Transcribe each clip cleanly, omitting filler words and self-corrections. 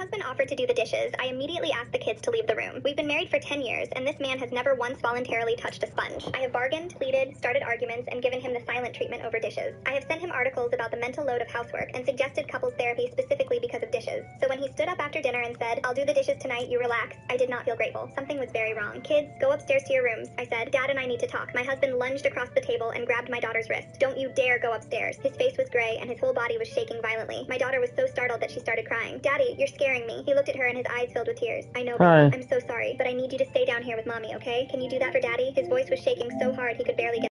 husband offered to do the dishes, I immediately asked the kids to leave the room. We've been married for 10 years, and this man has never once voluntarily touched a sponge. I have bargained, pleaded, started arguments, and given him the silent treatment over dishes. I have sent him articles about the mental load of housework and suggested couples therapy specifically because of dishes. So when he stood up after dinner and said, "I'll do the dishes tonight, you relax," I did not feel grateful. Something was very wrong. "Kids, go upstairs to your rooms," I said. "Dad and I need to talk." My husband lunged across the table and grabbed my daughter's wrist. "Don't you dare go upstairs." His face was gray and his whole body was shaking violently. My daughter was so startled that she started crying. "Daddy, you're scaring me." He looked at her and his eyes filled with tears. "I know, baby. I'm so sorry, but I need you to stay down here with Mommy, okay? Can you do that for Daddy?" His voice was shaking so hard he could barely get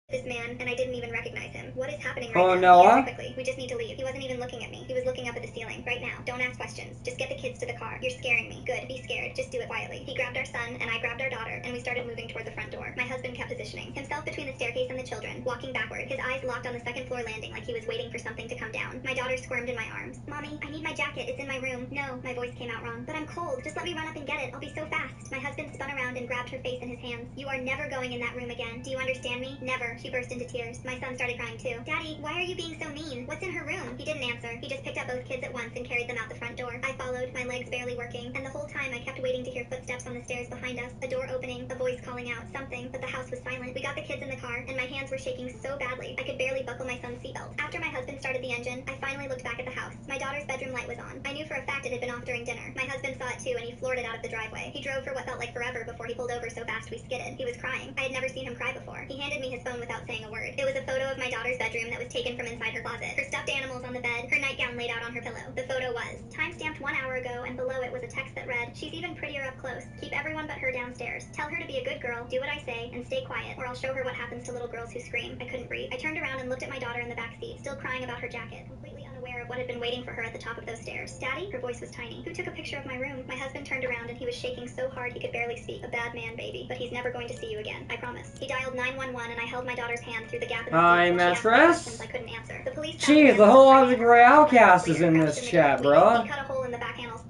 this man, and I didn't even recognize him. "What is happening right now?" Answer quickly. "We just need to leave." He wasn't even looking at me. He was looking up at the ceiling. "Right now. Don't ask questions. Just get the kids to the car." "You're scaring me." "Good. Be scared. Just do it quietly." He grabbed our son, and I grabbed our daughter, and we started moving toward the front door. My husband kept positioning himself between the staircase and the children, walking backward, his eyes locked on the second floor landing like he was waiting for something to come down. My daughter squirmed in my arms. "Mommy, I need my jacket. It's in my room." "No." My voice came out wrong. "But I'm cold. Just let me run up and get it. I'll be so fast." My husband spun around and grabbed her face in his hands. "You are never going in that room again. Do you understand me?" "Never." She burst into tears. My son started crying too. "Daddy, why are you being so mean? What's in her room?" He didn't answer. He just picked up both kids at once and carried them out the front door. I followed, my legs barely working, and the whole time I kept waiting to hear footsteps on the stairs behind us, a door opening, a voice calling out something, but the house was silent. We got the kids in the car, and my hands were shaking so badly I could barely buckle my son's seatbelt. After my husband started the engine, I finally looked back at the house. My daughter's bedroom light was on. I knew for a fact it had been off during dinner. My husband saw it too, and he floored it out of the driveway. He drove for what felt like forever before he pulled over so fast we skidded. He was crying. I had never seen him cry before. He handed me his phone without saying a word. It was a photo of my daughter's bedroom that was taken from inside her closet. Her stuffed animals on the bed, her nightgown laid out on her pillow. The photo was timestamped 1 hour ago, and below it was a text that read, "She's even prettier up close. Keep everyone but her downstairs. Tell her to be a good girl, do what I say, and stay quiet, or I'll show her what happens to little girls who scream." I couldn't breathe. I turned around and looked at my daughter in the back seat, still crying about her jacket, completely unaware of what had been waiting for her at the top of those stairs. "Daddy?" Her voice was tiny. "Who took a picture of my room?" My husband turned around and he was shaking so hard he could barely speak. "A bad man, baby, but he's never going to see you again. I promise." He dialed 911 and I held my daughter's hand through the gap in the seat while she asked me questions I couldn't answer. The police Jeez, the whole Object Royale cast is in this chat, bro. He cut a hole in the back panels.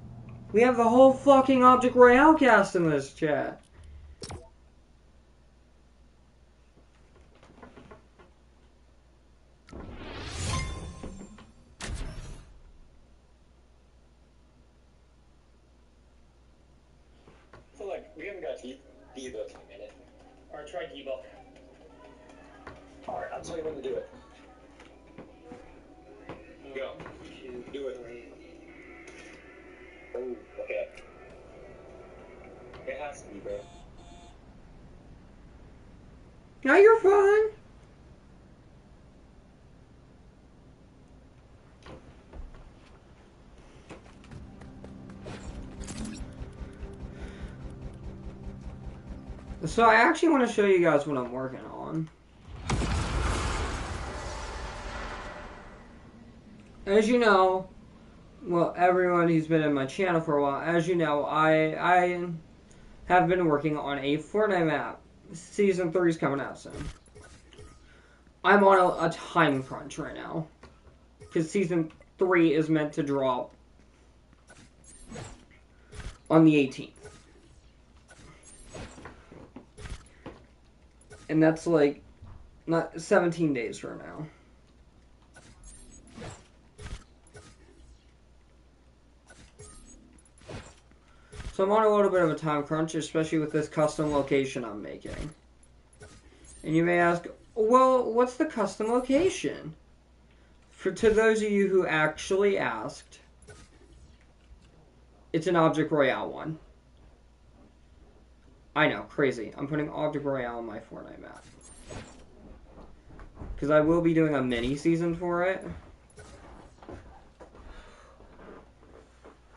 We have the whole fucking Object Royale cast in this chat. So like, we haven't got debug in a minute. Alright, try debug. Alright, I'll tell you when to do it. Go. Do it. Oh, okay. It has to be, bro. No, you're fine. So I actually want to show you guys what I'm working on. As you know, well, everyone who's been in my channel for a while, as you know, I have been working on a Fortnite map. Season 3 is coming out soon. I'm on a time crunch right now, because Season 3 is meant to drop on the 18th. And that's like, not 17 days from now. So I'm on a little bit of a time crunch, especially with this custom location I'm making. And you may ask, well, what's the custom location? To those of you who actually asked, it's an Object Royale one. I know, crazy. I'm putting Object Royale on my Fortnite map. Because I will be doing a mini season for it.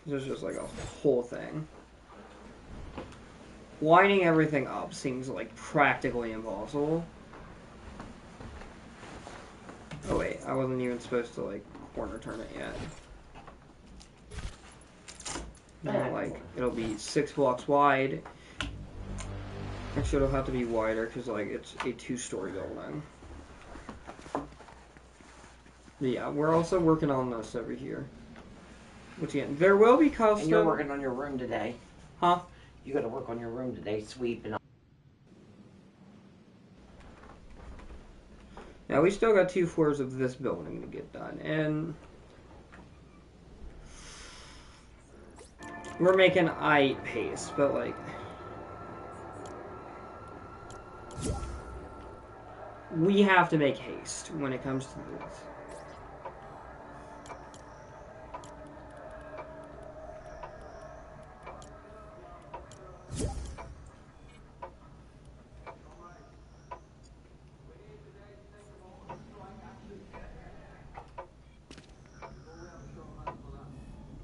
There's just like a whole thing. Lining everything up seems like practically impossible. Oh wait, I wasn't even supposed to like corner turn it yet. Now, like, it'll be 6 blocks wide. Actually, it'll have to be wider because like it's a 2-story building. Yeah, we're also working on this over here. Which again, there will be custom. And you're working on your room today. Huh? You got to work on your room today, sweep and all. Now we still got 2 floors of this building to get done, and We're making eye paste, but like we have to make haste when it comes to this.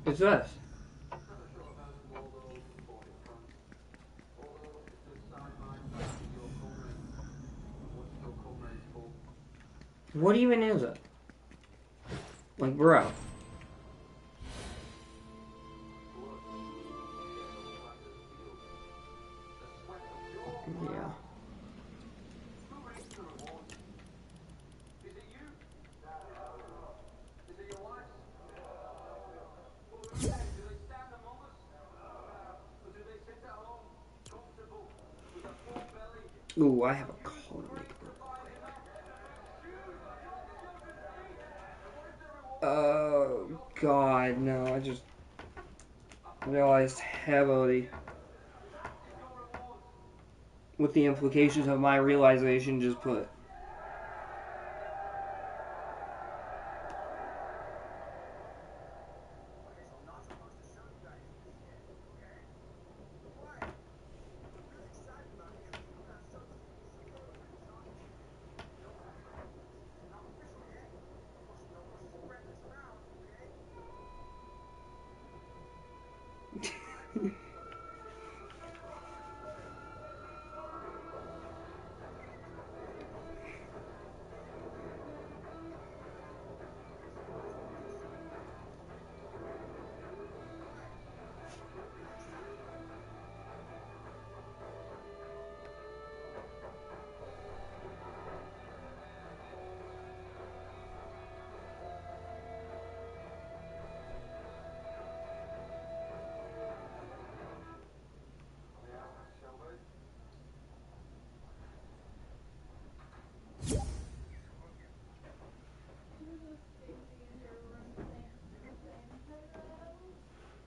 It's this. What even is it? Like, bro. Yeah. Ooh, I have a call to make real quick. Oh, God, no. I just realized heavily what the implications of my realization just put.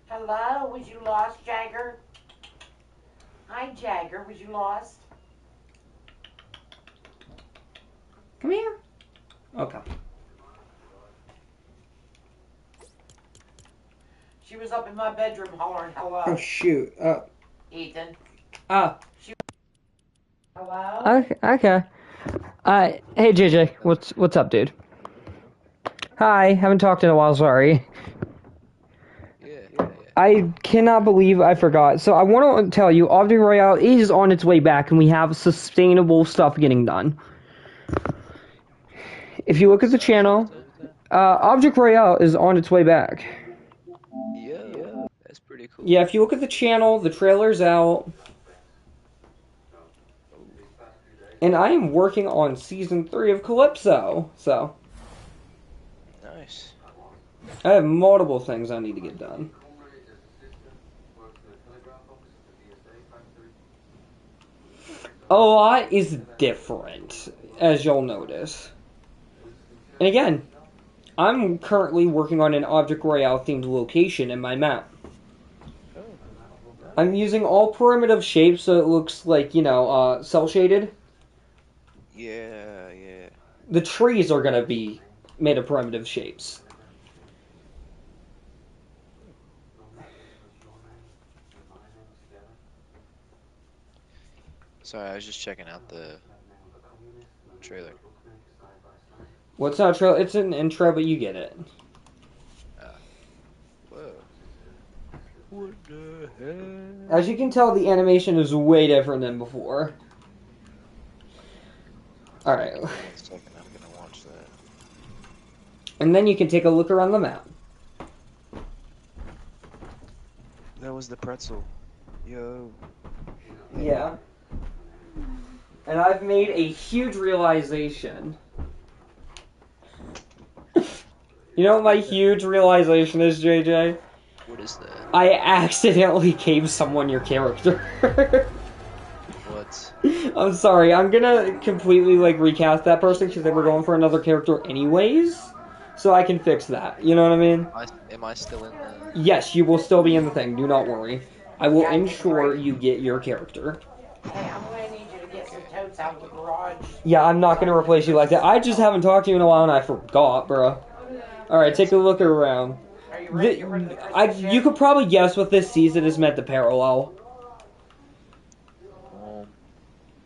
Hello, was you lost, Jagger? Hi, Jagger, was you lost? Come here. Okay. She was up in my bedroom hollering hello. Oh, shoot. Ethan. Ah. Hello? Okay. Hey, JJ. What's up, dude? Hi. Haven't talked in a while, sorry. Yeah. I cannot believe I forgot. So I want to tell you, Object Royale is on its way back, and we have sustainable stuff getting done. If you look at the channel, Object Royale is on its way back. Yo, that's pretty cool. Yeah, if you look at the channel, the trailer's out. And I am working on Season 3 of Calypso, so Nice. I have multiple things I need to get done. A lot is different, as you'll notice. And again, I'm currently working on an Object Royale themed location in my map. Oh, I'm using all primitive shapes so it looks like, cell shaded. yeah. The trees are going to be made of primitive shapes. Sorry, I was just checking out the trailer. What's not trailer? It's an intro, but you get it. Whoa. What the heck? As you can tell, the animation is way different than before. Alright. Give me 1 second, I'm gonna watch that. And then you can take a look around the map. That was the pretzel. Yo. Yeah. And I've made a huge realization. You know what my huge realization is, JJ? What is that? I accidentally gave someone your character. What? I'm sorry, I'm gonna completely, recast that person because they were going for another character anyways. So I can fix that, you know what I mean? am I still in the? Yes, you will still be in the thing. Do not worry. I will Yeah, I think ensure right. you get your character. Hey, I'm gonna need you to get some totes out of the garage. Yeah, I'm not going to replace you like that. I just haven't talked to you in a while and I forgot, bro. Alright, take a look around. Are you ready to get rid of the Christmas You shit? could probably guess what this season is meant to parallel.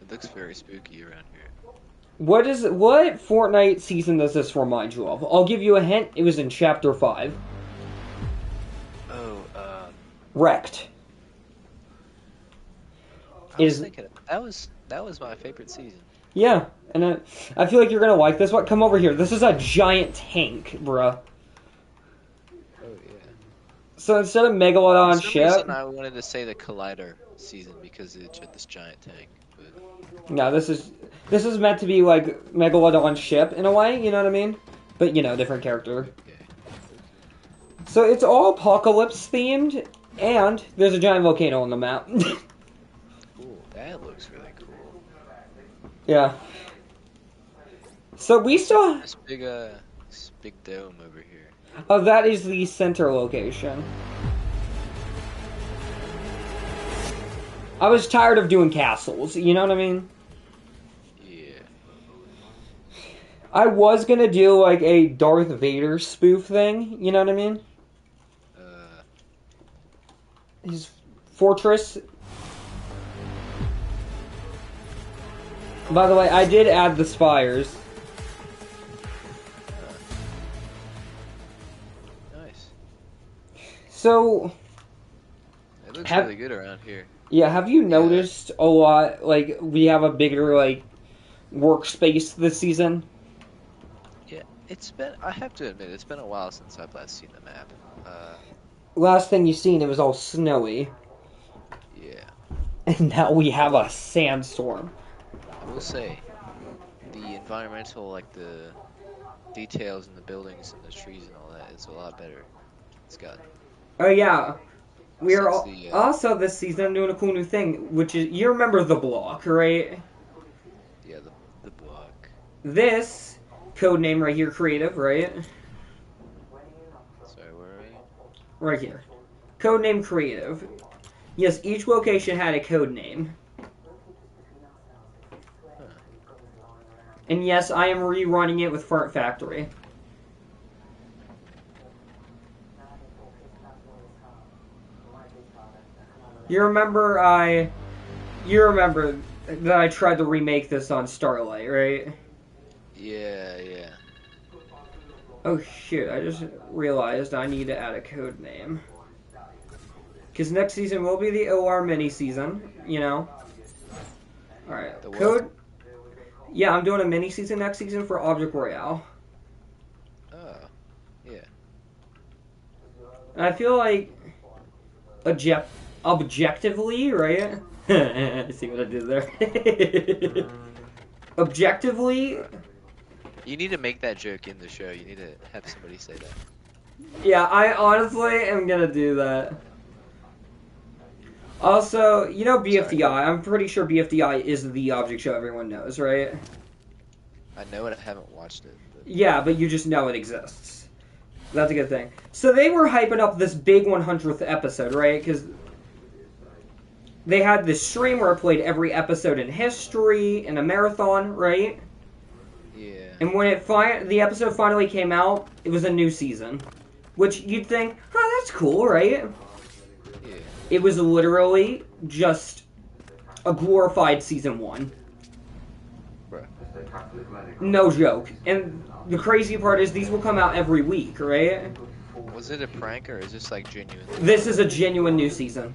It looks very spooky around here. What Fortnite season does this remind you of? I'll give you a hint. It was in Chapter 5. Oh, Wrecked. I was thinking that was my favorite season. Yeah, and I feel like you're gonna like this one. Come over here. This is a giant tank, bruh. Oh yeah. So instead of Megalodon For some ship, reason, I wanted to say the Collider season because it's this giant tank. But no, this is meant to be like Megalodon ship in a way. You know what I mean? But different character. okay. So it's all apocalypse themed, and there's a giant volcano on the map. Cool. That looks really cool. Yeah. So we still. This big dome over here. Oh, that is the center location. I was tired of doing castles, you know what I mean? Yeah. I was gonna do like a Darth Vader spoof thing, you know what I mean? His fortress. By the way, I did add the spires. Nice. So, It looks really good around here. yeah, have you noticed a lot, like, we have a bigger, like, workspace this season? Yeah, I have to admit, it's been a while since I've last seen the map. Last thing you seen, it was all snowy. Yeah. And now we have a sandstorm. I will say, the environmental, like the details in the buildings and the trees and all that, is a lot better. It's got. Oh, yeah. We are Since also this season doing a cool new thing, which is, you remember the block, right? Yeah, the block. This code name right here, creative, right? Sorry, where are you? Right here. Code name creative. Yes, each location had a code name. And yes, I am rerunning it with Fart Factory. You remember that I tried to remake this on Starlight, right? Yeah. Oh shit, I just realized I need to add a code name. Because next season will be the OR mini season, you know? Alright, code... Yeah, I'm doing a mini season next season for Object Royale. Oh, yeah. And I feel like... Objectively, right? See what I did there? Objectively... You need to make that joke in the show. You need to have somebody say that. Yeah, I honestly am gonna do that. Also, you know BFDI. I'm pretty sure BFDI is the object show everyone knows, right? I know it. I haven't watched it. But... Yeah, but you just know it exists. That's a good thing. So they were hyping up this big 100th episode, right? Because they had this stream where it played every episode in history in a marathon, right? Yeah. And when the episode finally came out, it was a new season. Which you'd think, oh, that's cool, right? Yeah. It was literally just a glorified season 1. Bruh. No joke. And the crazy part is these will come out every week, right? Was it a prank or is this like genuine? This is a genuine new season.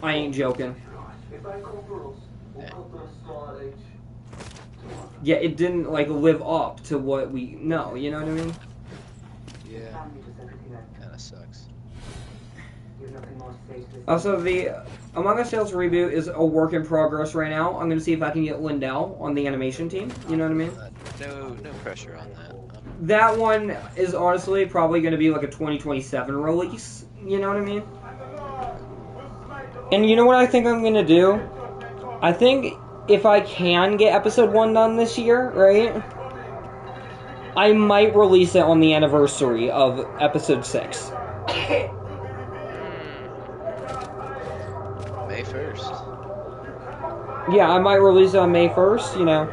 I ain't joking. Yeah, it didn't like live up to what we know, you know what I mean? Yeah. Kinda sucks. Also, the Among Us Tales reboot is a work in progress right now. I'm gonna see if I can get Lindell on the animation team, you know what I mean? No pressure on that. That one is honestly probably gonna be like a 2027 release, you know what I mean? And you know what I think I'm gonna do? I think if I can get episode 1 done this year, right? I might release it on the anniversary of episode 6. May 1st. Yeah, I might release it on May 1st, you know.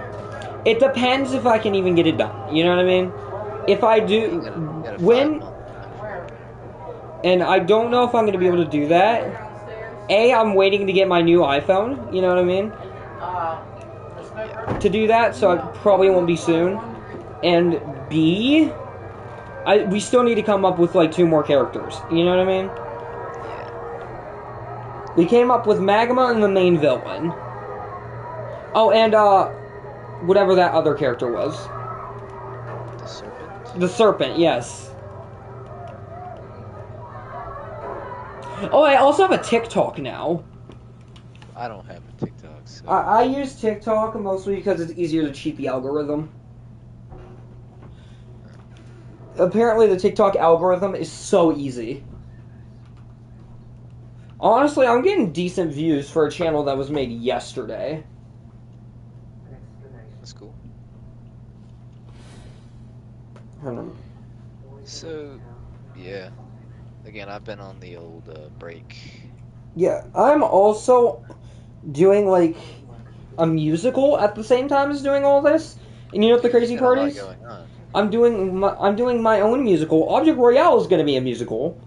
It depends if I can even get it done. You know what I mean? If I do, You got a when, 5-month time frame. and I don't know if I'm going to be able to do that. A, I'm waiting to get my new iPhone, you know what I mean? Yeah. To do that, so I probably won't be soon. And B, we still need to come up with like 2 more characters, you know what I mean? Yeah. We came up with Magma and the main villain. Oh, and whatever that other character was. The serpent? The serpent, yes. Oh, I also have a TikTok now. I don't have a TikTok, so... I use TikTok mostly because it's easier to cheat the algorithm. Apparently the TikTok algorithm is so easy. Honestly, I'm getting decent views for a channel that was made yesterday. That's cool. Hold on. So, yeah. Again, I've been on the old break. Yeah, I'm also doing like a musical at the same time as doing all this. And you know what the crazy You got a part lot is? going on. I'm doing my own musical. Object Royale is going to be a musical.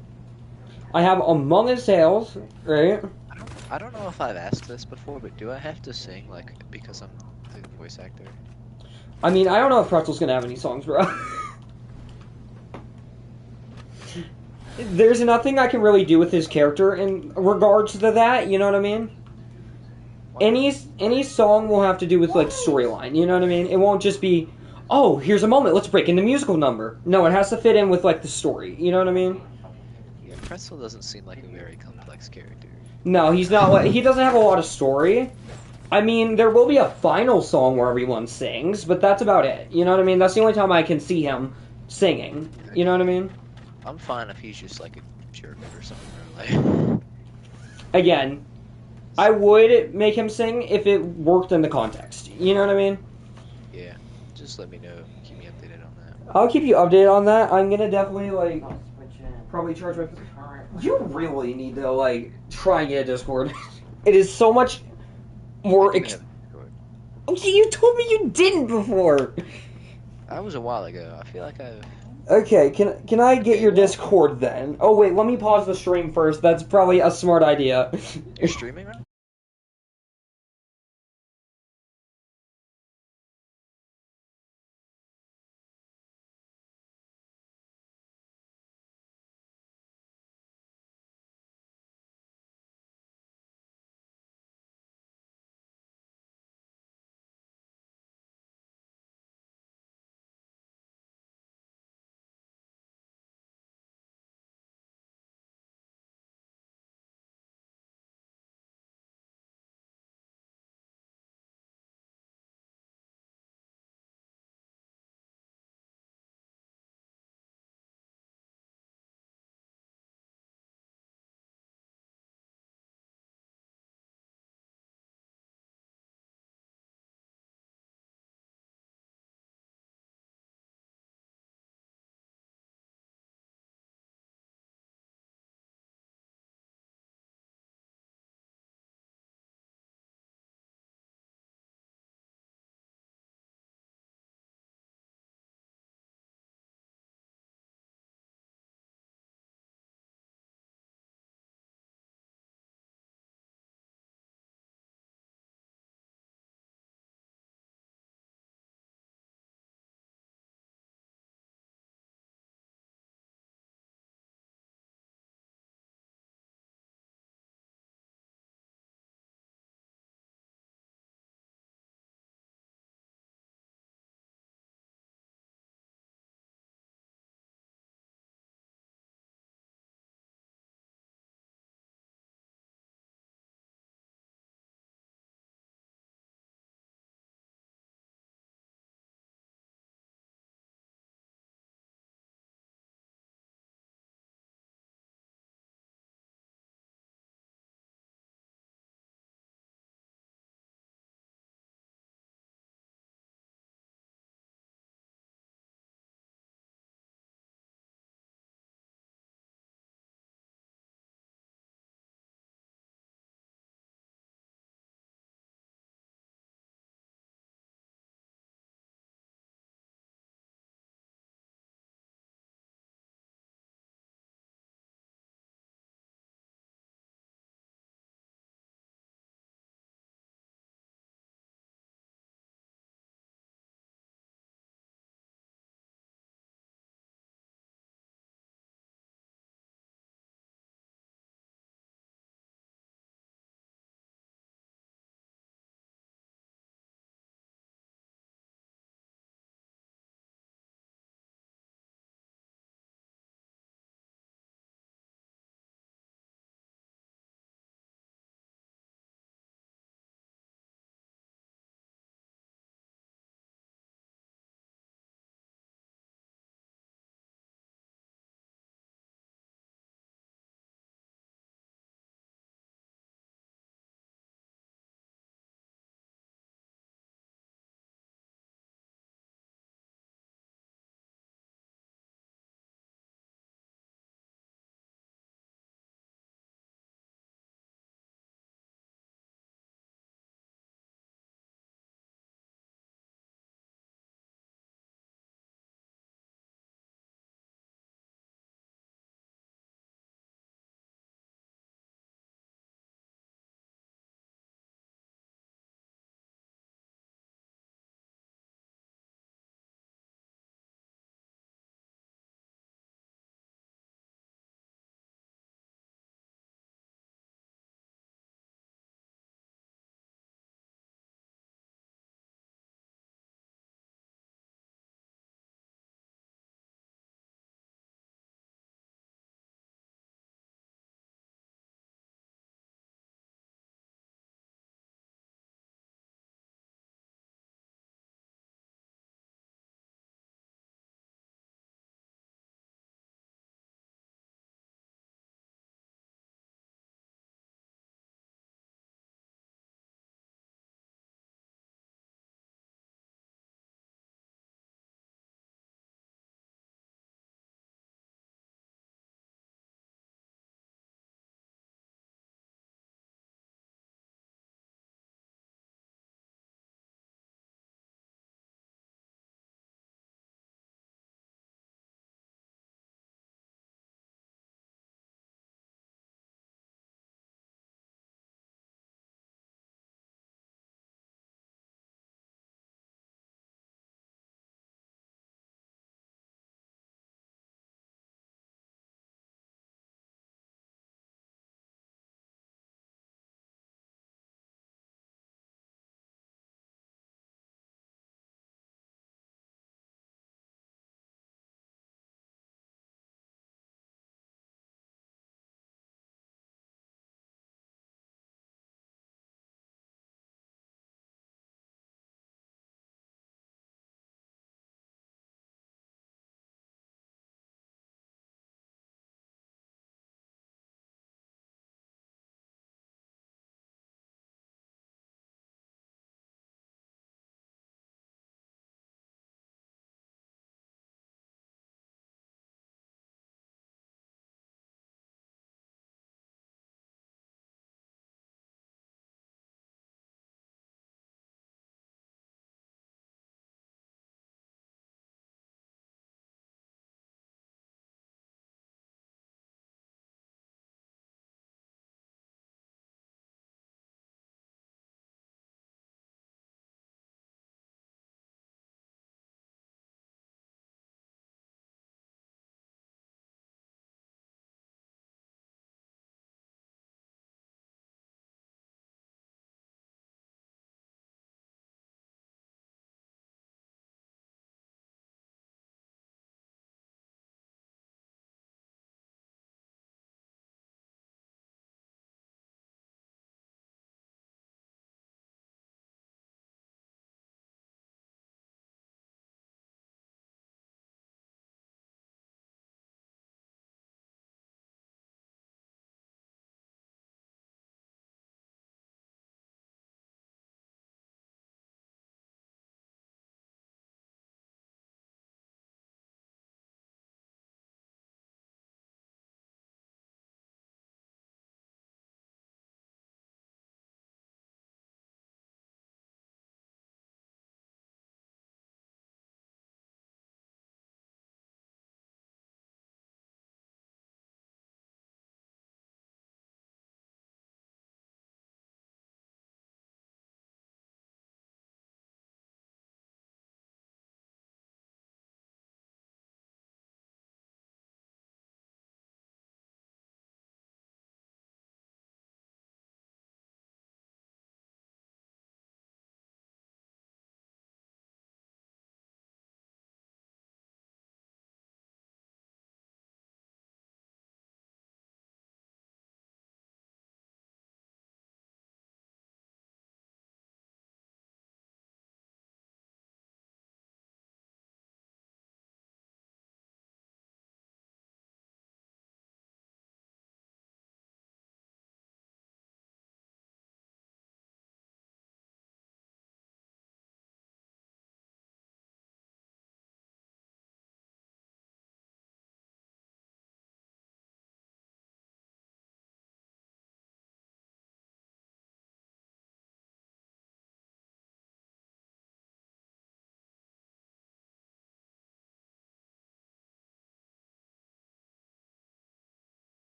I have Among Us Tales, right? I don't know if I've asked this before, but do I have to sing, like, because I'm the voice actor? I mean, I don't know if Pretzel's going to have any songs, bro. There's nothing I can really do with his character in regards to that, you know what I mean? Any song will have to do with, like, storyline, you know what I mean? It won't just be, oh, here's a moment, let's break in the musical number. No, it has to fit in with, like, the story, you know what I mean? Yeah, Pretzel doesn't seem like a very complex character. No, he's not, he doesn't have a lot of story. I mean, there will be a final song where everyone sings, but that's about it, you know what I mean? That's the only time I can see him singing, you know what I mean? I'm fine if he's just, like, a jerk or something, or, like... Again, I would make him sing if it worked in the context. You know what I mean? Yeah, just let me know. Keep me updated on that. I'll keep you updated on that. I'm gonna definitely, like, probably charge my... You really need to, like, try and get a Discord. It is so much more... I do have a Discord. Okay, you told me you didn't before! That was a while ago. I feel like I've... Okay, can I get your Discord then? Oh wait, let me pause the stream first. That's probably a smart idea. You're streaming right now?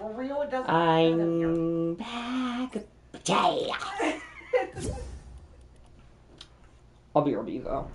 For real, it doesn't matter. I'm back. Yeah. I'll be RB though.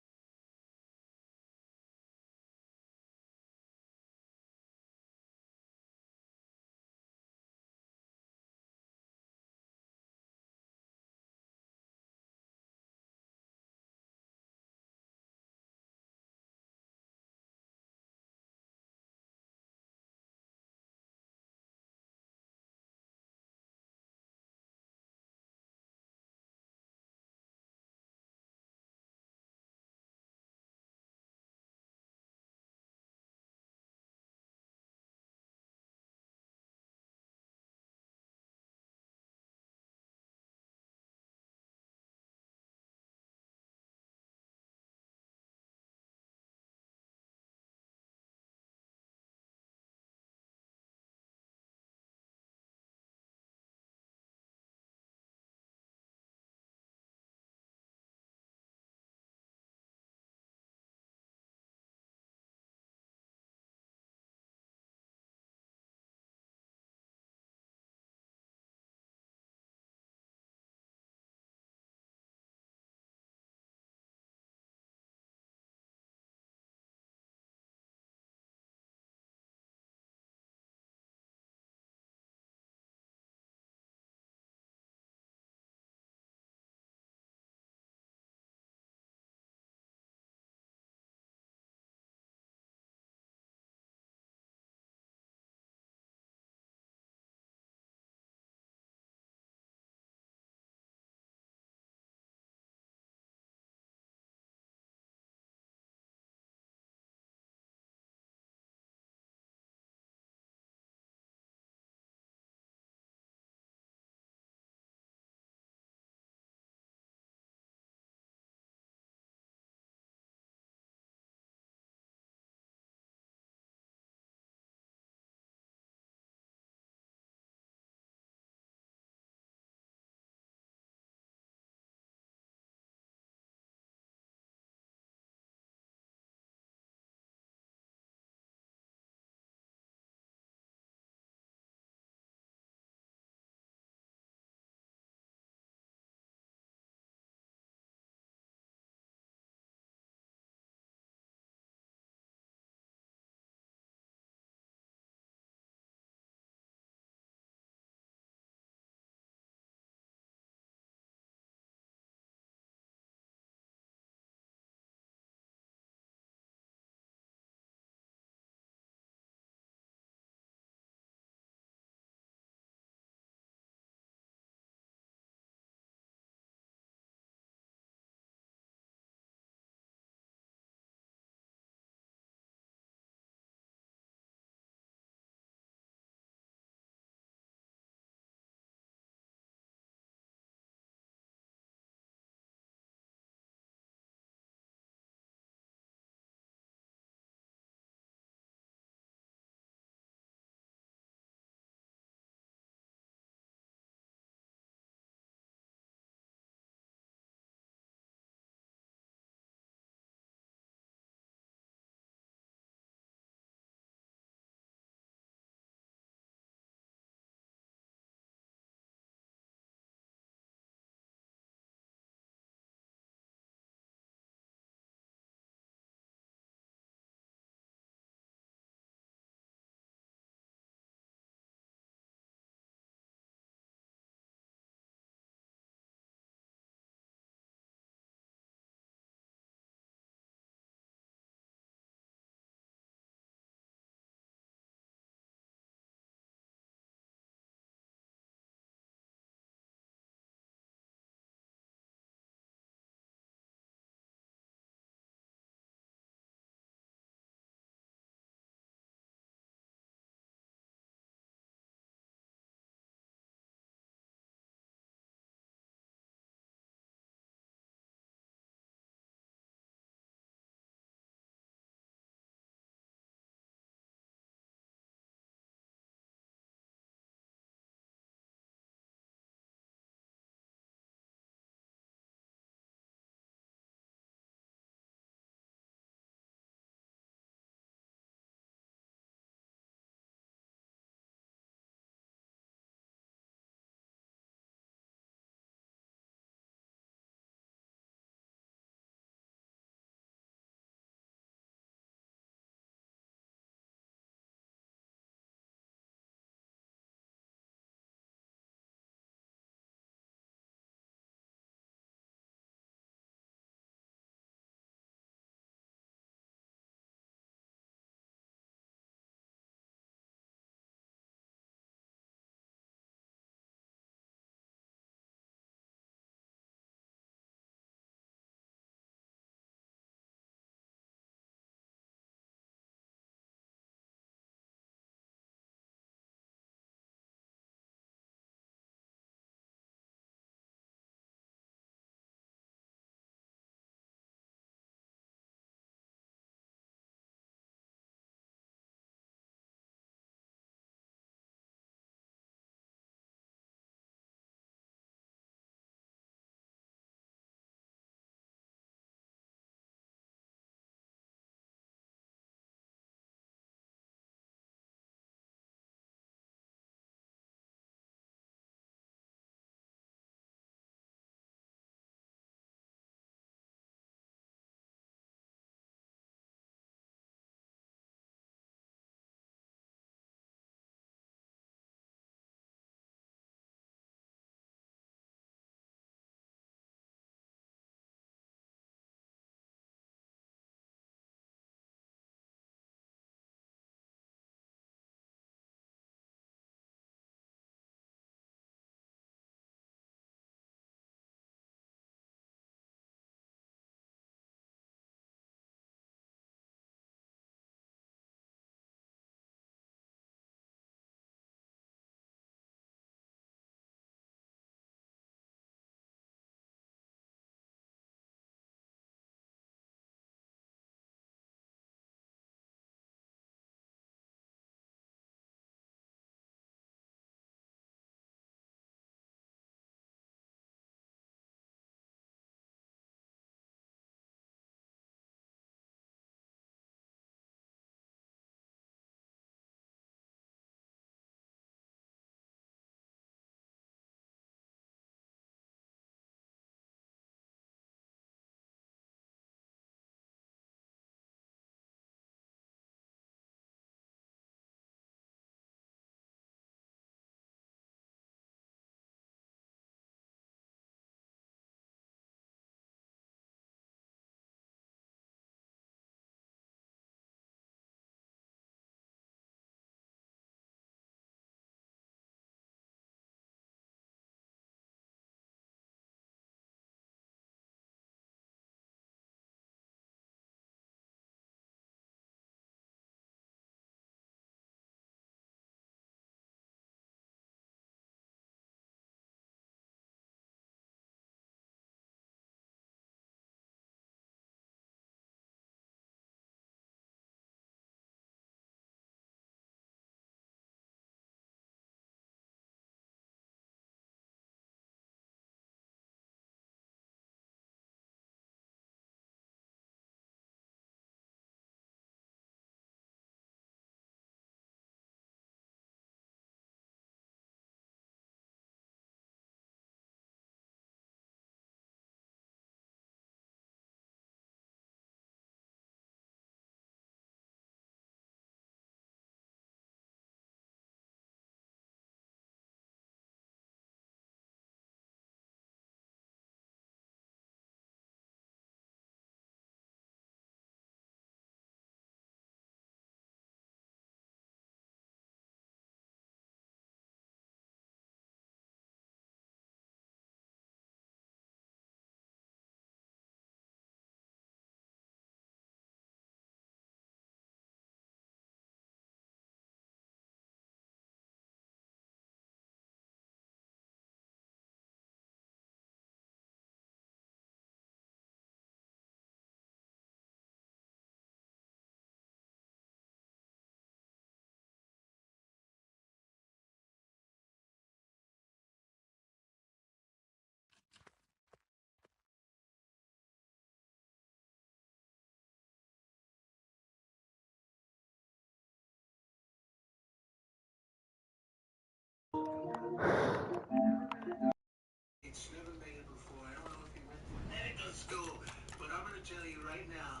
right now.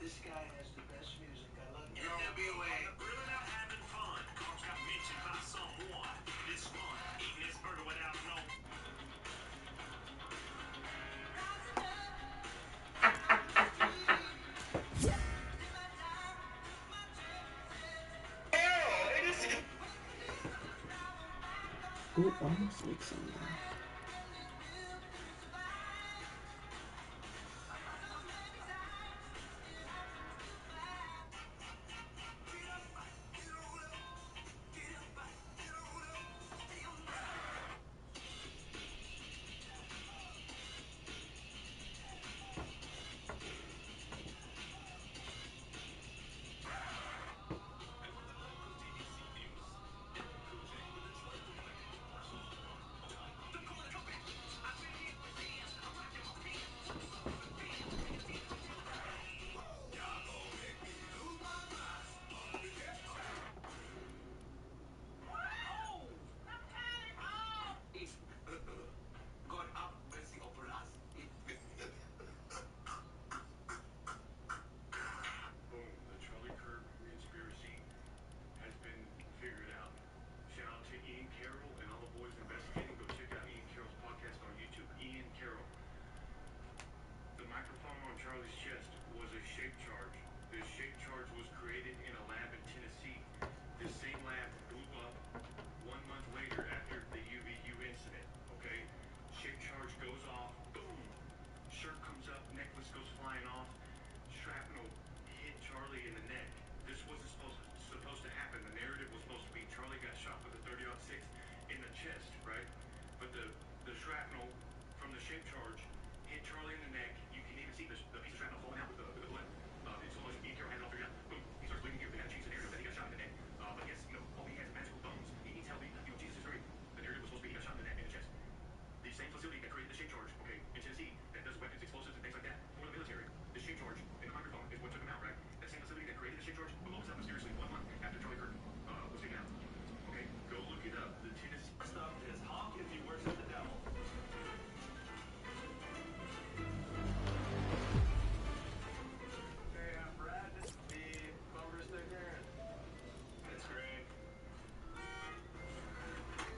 This guy has the best music. I love it. NWA. Grilling out, having fun. Cops got mentioned by someone. It's fun. Eating this burger without no. Ooh, almost like something. The shrapnel from the shape charge hit Charlie in the neck,